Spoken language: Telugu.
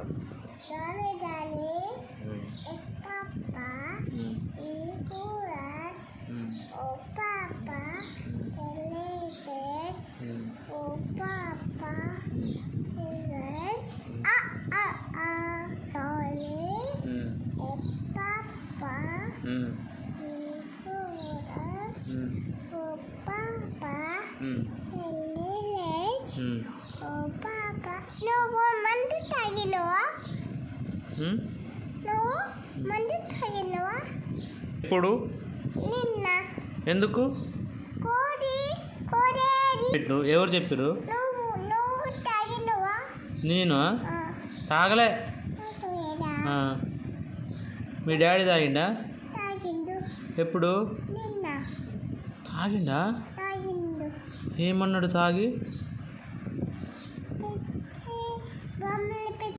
మాట్లాడు. నువ్వు మందు తాగినవా? నువ్వు మందు తాగినవా? ఇప్పుడు నిన్న. ఎందుకు? ఎవరు చెప్పారు? నువ్వు తాగినవా? నేను తాగలే. మీ డాడీ తాగిండా? తాగిండు. ఎప్పుడు? నిన్న తాగిండా? తాగిండు. ఏమన్నాడు తాగి?